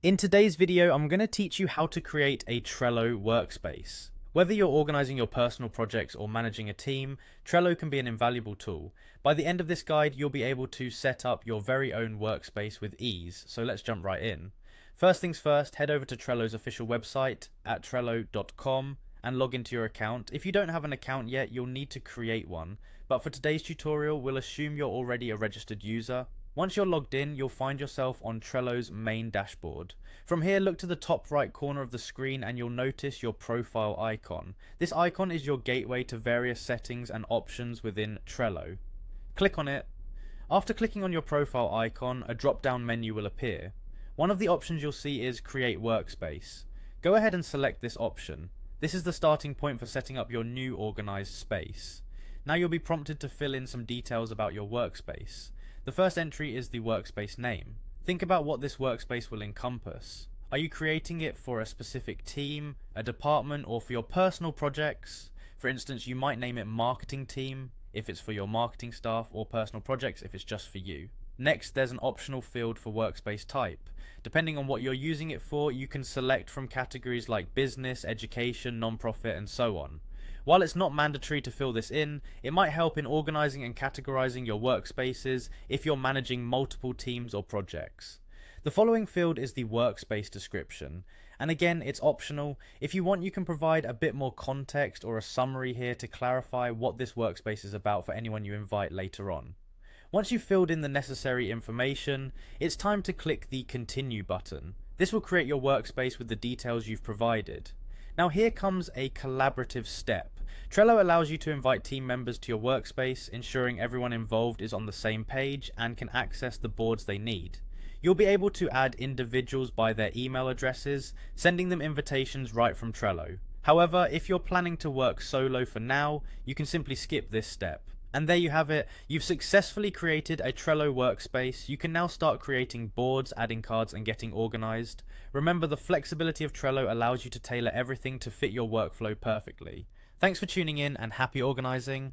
In today's video, I'm going to teach you how to create a Trello workspace. Whether you're organizing your personal projects or managing a team, Trello can be an invaluable tool. By the end of this guide, you'll be able to set up your very own workspace with ease, so let's jump right in. First things first, head over to Trello's official website at trello.com and log into your account. If you don't have an account yet, you'll need to create one, but for today's tutorial, we'll assume you're already a registered user. Once you're logged in, you'll find yourself on Trello's main dashboard. From here, look to the top right corner of the screen and you'll notice your profile icon. This icon is your gateway to various settings and options within Trello. Click on it. After clicking on your profile icon, a drop-down menu will appear. One of the options you'll see is Create Workspace. Go ahead and select this option. This is the starting point for setting up your new organized space. Now you'll be prompted to fill in some details about your workspace. The first entry is the workspace name. Think about what this workspace will encompass. Are you creating it for a specific team, a department, or for your personal projects? For instance, you might name it Marketing Team if it's for your marketing staff, or Personal Projects if it's just for you. Next, there's an optional field for workspace type. Depending on what you're using it for, you can select from categories like business, education, non-profit, and so on. While it's not mandatory to fill this in, it might help in organizing and categorizing your workspaces if you're managing multiple teams or projects. The following field is the workspace description, and again, it's optional. If you want, you can provide a bit more context or a summary here to clarify what this workspace is about for anyone you invite later on. Once you've filled in the necessary information, it's time to click the Continue button. This will create your workspace with the details you've provided. Now here comes a collaborative step. Trello allows you to invite team members to your workspace, ensuring everyone involved is on the same page and can access the boards they need. You'll be able to add individuals by their email addresses, sending them invitations right from Trello. However, if you're planning to work solo for now, you can simply skip this step. And there you have it, you've successfully created a Trello workspace. You can now start creating boards, adding cards, and getting organized. Remember, the flexibility of Trello allows you to tailor everything to fit your workflow perfectly. Thanks for tuning in and happy organizing.